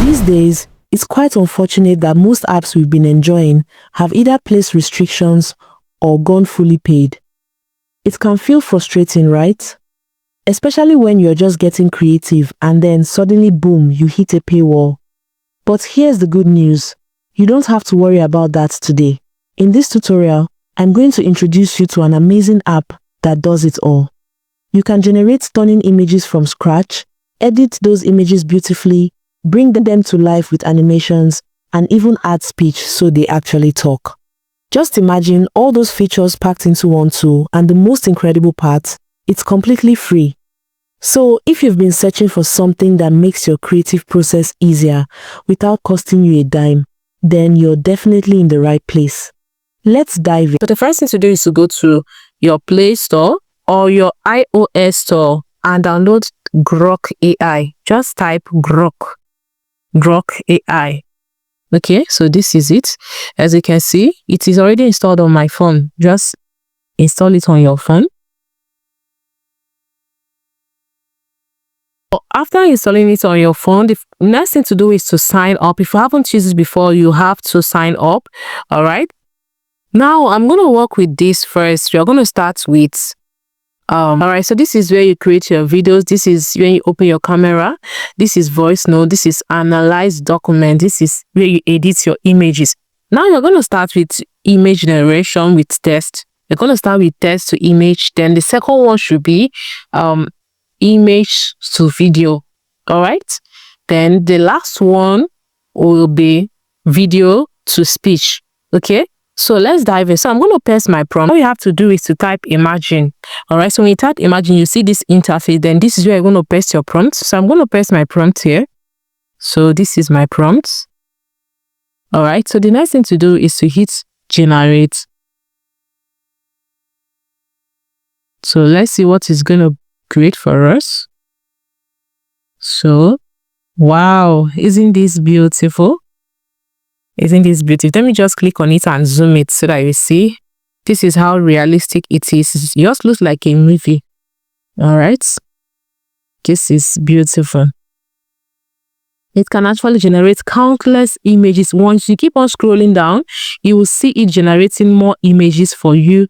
These days, it's quite unfortunate that most apps we've been enjoying have either placed restrictions or gone fully paid. It can feel frustrating, right? Especially when you're just getting creative and then suddenly, boom, you hit a paywall. But here's the good news. You don't have to worry about that today. In this tutorial, I'm going to introduce you to an amazing app that does it all. You can generate stunning images from scratch, edit those images beautifully, bring them to life with animations, and even add speech so they actually talk. Just imagine all those features packed into one tool, and the most incredible part, it's completely free. So if you've been searching for something that makes your creative process easier without costing you a dime, then you're definitely in the right place. Let's dive in. So the first thing to do is to go to your Play Store or your iOS store and download Grok AI. Just type Grok AI. Okay, so this is it. As you can see, it is already installed on my phone. Just install it on your phone. After installing it on your phone, the next thing to do is to sign up. If you haven't used it before, you have to sign up. All right. Now I'm going to work with this first. You're going to start with all right, so this is where you create your videos. This is when you open your camera. This is voice note. This is analyze document. This is where you edit your images. Now you're going to start with image generation with text. You're going to start with text to image. Then the second one should be image to video. All right. Then the last one will be video to speech. Okay. So let's dive in. So I'm going to paste my prompt. All you have to do is to type imagine. All right. So when you type imagine, you see this interface. Then this is where you're going to paste your prompt. So I'm going to paste my prompt here. So this is my prompt. All right. So the next thing to do is to hit generate. So let's see what it's going to create for us. So, wow. Isn't this beautiful? Isn't this beautiful? Let me just click on it and zoom it so that you see. This is how realistic it is. It just looks like a movie. All right. This is beautiful. It can actually generate countless images. Once you keep on scrolling down, you will see it generating more images for you.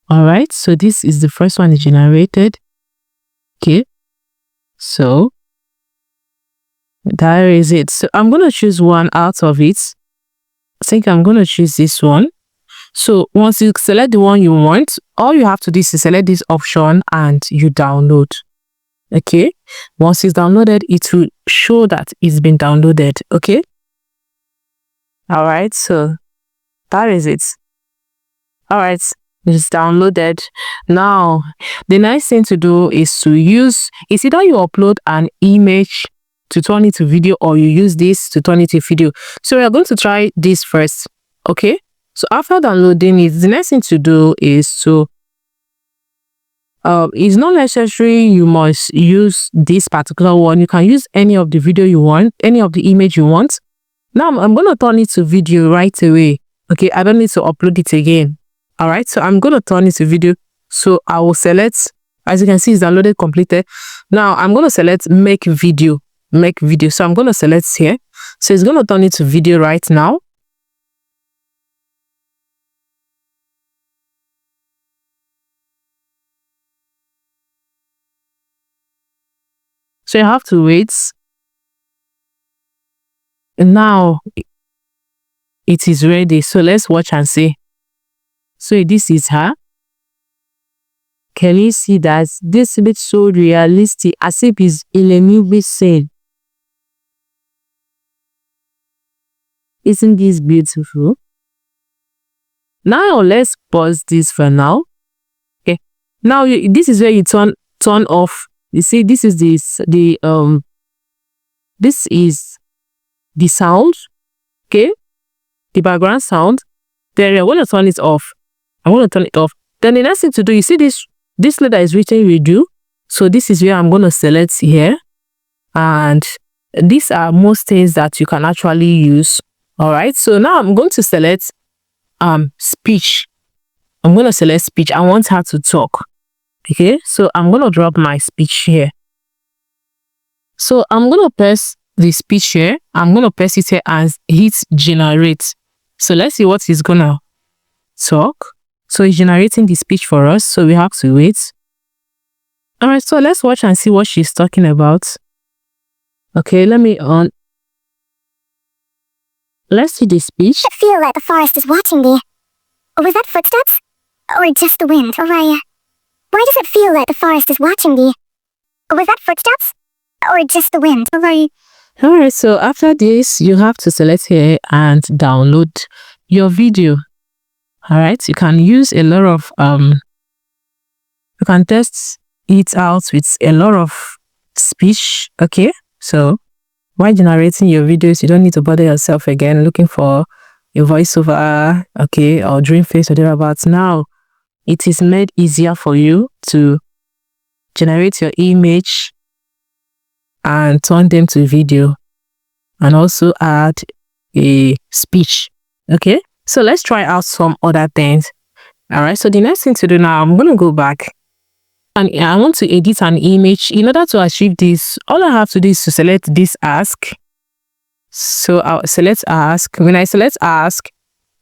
All right. So this is the first one it generated. Okay. So there is it. So I'm going to choose one out of it. I think I'm going to choose this one. So once you select the one you want, all you have to do is to select this option and you download. Okay. Once it's downloaded, it will show that it's been downloaded. Okay. All right. So that is it. All right. It's downloaded. Now, the next thing to do is to use, it's either you upload an image to turn it to video or you use this to turn it to video. So we are going to try this first. Okay. So after downloading it, the next thing to do is to, it's not necessary you must use this particular one. You can use any of the video you want, any of the image you want. Now I'm going to turn it to video right away. Okay. I don't need to upload it again. All right. So I'm going to turn it to video. So I will select, as you can see, it's downloaded, completed. Now I'm going to select make video. So I'm going to select here. So it's going to turn it to video right now. So you have to wait. And now it is ready. So let's watch and see. So this is her. Can you see that this looks so realistic, as if it's in a movie scene? Isn't this beautiful? Now let's pause this for now. Okay. Now this is where you turn off. You see, this is this is the sound. Okay, the background sound. Then I want to turn it off. Then the next thing to do, you see this letter is written redo. So this is where I'm going to select here. And these are most things that you can actually use. All right. So now I'm going to select speech. I'm going to select speech. I want her to talk. Okay. So I'm going to drop my speech here. So I'm going to press the speech here. I'm going to press it here and hit generate. So let's see what he's going to talk. So it's generating the speech for us. So we have to wait. All right, so let's watch and see what she's talking about. Okay, let's see the speech. I feel like the forest is watching me. Was that footsteps? Or just the wind? Why does it feel like the forest is watching me? Was that footsteps? Or just the wind? Alright, so after this, you have to select here and download your video. Alright, you can use a lot of, you can test it out with a lot of speech, okay? So, while generating your videos, you don't need to bother yourself again looking for a voiceover, okay, or dream face or thereabouts. Now, it is made easier for you to generate your image and turn them to video and also add a speech. Okay, so let's try out some other things. All right, so the next thing to do now, I'm going to go back and I want to edit an image. In order to achieve this, all I have to do is to select this ask. So I'll select ask. When I select ask,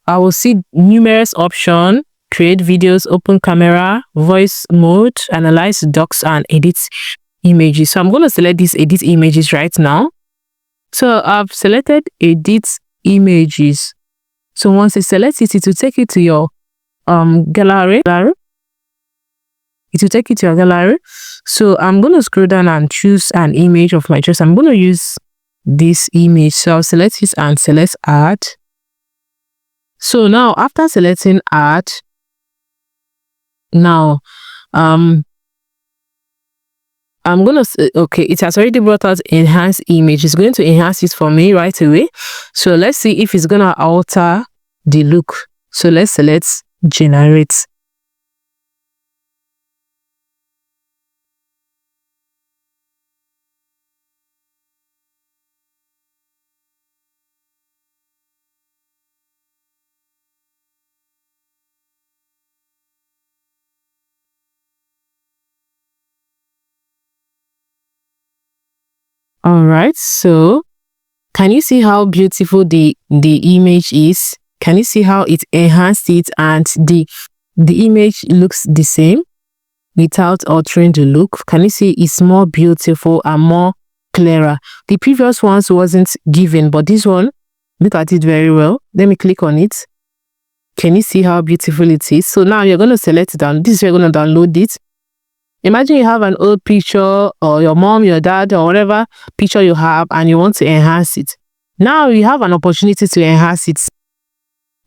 I will see numerous options: create videos, open camera, voice mode, analyze docs, and edit images. So I'm going to select these edit images right now. So I've selected edit images. So once you select it, it will take you to your gallery. It will take you to your gallery. So I'm going to scroll down and choose an image of my choice. I'm going to use this image. So I'll select this and select add. So now after selecting add, now I'm gonna say, okay, it has already brought out enhance image. It's going to enhance it for me right away. So let's see if it's gonna alter the look. So let's select generate. All right, so can you see how beautiful the image is? Can you see how it enhanced it and the image looks the same without altering the look? Can you see it's more beautiful and more clearer? The previous ones wasn't given, but this one, look at it very well. Let me click on it. Can you see how beautiful it is? So now you're going to select it down. This is where you're going to download it. Imagine you have an old picture or your mom, your dad, or whatever picture you have and you want to enhance it. Now you have an opportunity to enhance it.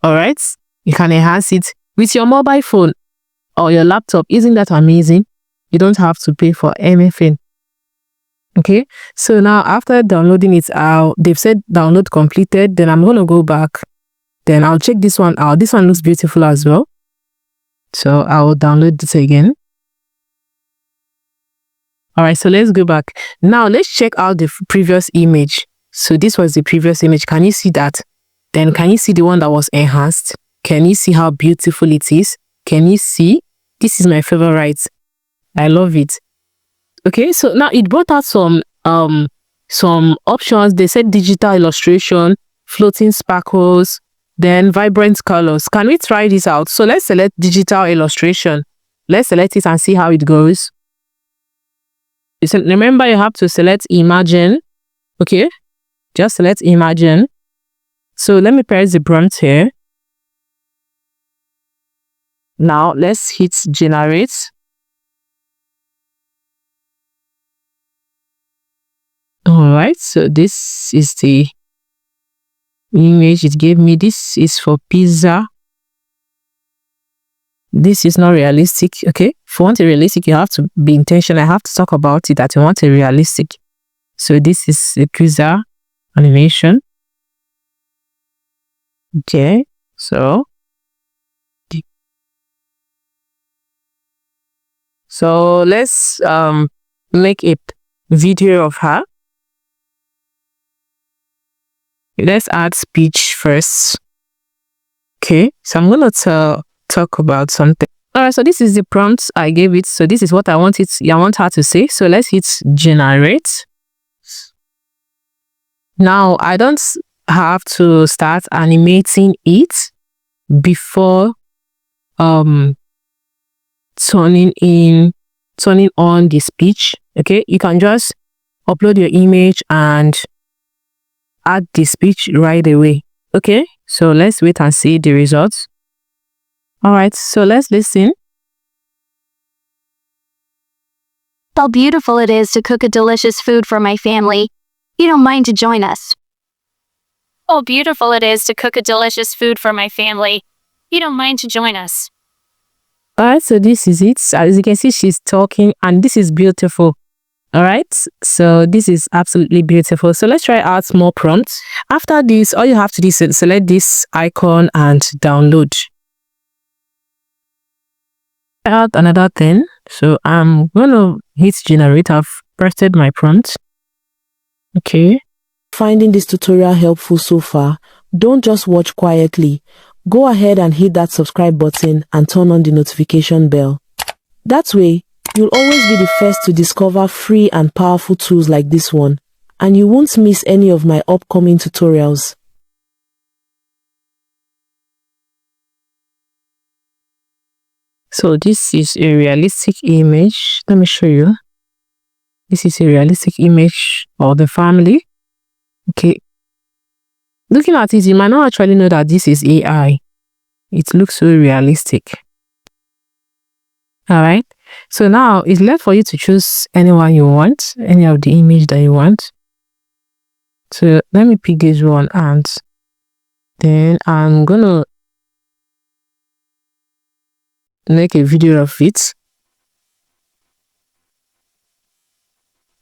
All right, you can enhance it with your mobile phone or your laptop. Isn't that amazing? You don't have to pay for anything. Okay, so now after downloading it out, they've said download completed. Then I'm going to go back. Then I'll check this one out. This one looks beautiful as well. So I'll download this again. All right, so let's go back. Now let's check out the previous image. So this was the previous image. Can you see that? Then can you see the one that was enhanced? Can you see how beautiful it is? Can you see? This is my favorite. I love it. Okay, so now it brought out some options. They said digital illustration, floating sparkles, then vibrant colors. Can we try this out? So let's select digital illustration. Let's select it and see how it goes. Remember, you have to select imagine. Okay, just select imagine. So let me press the prompt here. Now let's hit generate. All right, so this is the image it gave me. This is for pizza. This is not realistic. Okay, if you want a realistic, you have to be intentional. I have to talk about it that you want a realistic. So this is a pizza animation. Okay, so let's make a video of her. Let's add speech first. Okay, so I'm gonna talk about something. All right, so this is the prompt I gave it. So this is what I want her to say. So let's hit generate. Now I don't have to start animating it before turning on the speech. Okay, you can just upload your image and add the speech right away. Okay, so let's wait and see the results. All right, so let's listen. How beautiful it is to cook a delicious food for my family. You don't mind to join us. Oh, beautiful it is to cook a delicious food for my family. You don't mind to join us. All right, so this is it. As you can see, she's talking and this is beautiful. All right, so this is absolutely beautiful. So let's try out more prompts. After this, all you have to do is select this icon and download. Add another thing. So I'm going to hit generate. I've pressed my prompt. Okay. Finding this tutorial helpful so far, don't just watch quietly. Go ahead and hit that subscribe button and turn on the notification bell. That way, you'll always be the first to discover free and powerful tools like this one, and you won't miss any of my upcoming tutorials. So this is a realistic image. Let me show you. This is a realistic image of the family. Okay. Looking at it, you might not actually know that this is AI. It looks so realistic. All right. So now it's left for you to choose anyone you want, any of the image that you want. So let me pick this one and then I'm gonna make a video of it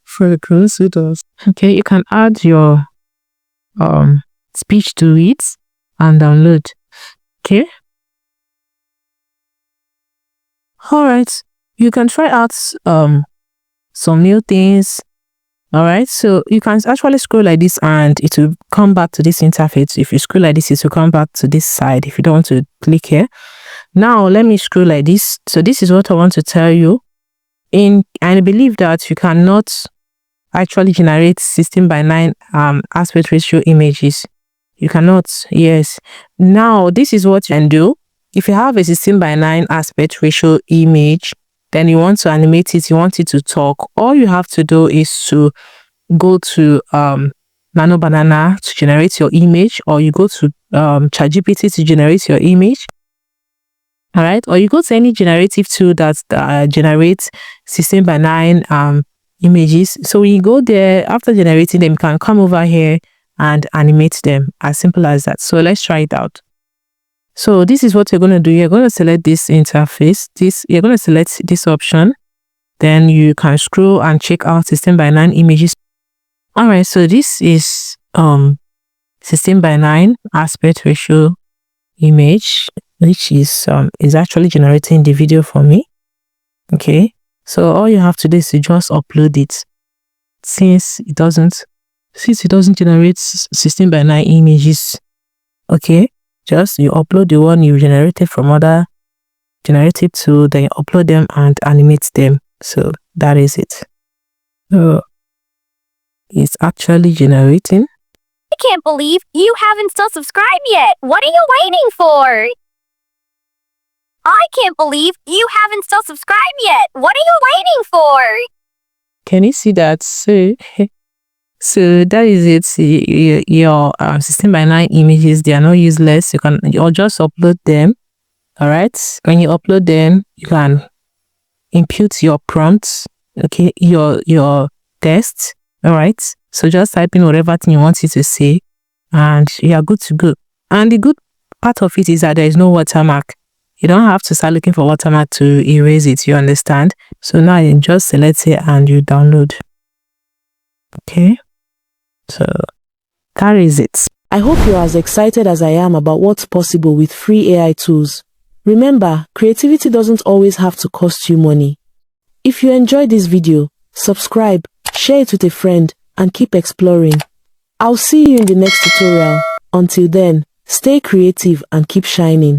for the consultants. Okay, you can add your speech to it and download. Okay. All right, you can try out some new things. All right, so you can actually scroll like this and it will come back to this interface. If you scroll like this, it will come back to this side if you don't want to click here. Now let me scroll like this. So this is what I want to tell you. I believe that you cannot actually generate 16:9 aspect ratio images. You cannot. Yes. Now this is what you can do. If you have a 16:9 aspect ratio image, then you want to animate it, you want it to talk, all you have to do is to go to Nano Banana to generate your image, or you go to ChatGPT to generate your image. All right, or you go to any generative tool that generates 16:9 images. So when you go there, after generating them, you can come over here and animate them. As simple as that. So let's try it out. So this is what you're going to do. You're going to select this interface. You're going to select this option. Then you can scroll and check out 16:9 images. All right, so this is 16:9 aspect ratio image, which is actually generating the video for me. Okay, so all you have to do is to just upload it. Since it doesn't generate 16:9 images, okay, just you upload the one you generated from other generative tool, then you upload them and animate them. So that is it. It's actually generating. I can't believe you haven't still subscribed yet. What are you waiting for? I can't believe you haven't still subscribed yet. What are you waiting for? Can you see that? So that is it. Your 16:9 images, they are not useless. You'll just upload them. All right. When you upload them, you can input your prompts. Okay, your text. All right. So just type in whatever thing you want it to say, and you are good to go. And the good part of it is that there is no watermark. You don't have to start looking for watermark to erase it. You understand? So now you just select it and you download. Okay. So that is it. I hope you're as excited as I am about what's possible with free AI tools. Remember, creativity doesn't always have to cost you money. If you enjoyed this video, subscribe, share it with a friend, and keep exploring. I'll see you in the next tutorial. Until then, stay creative and keep shining.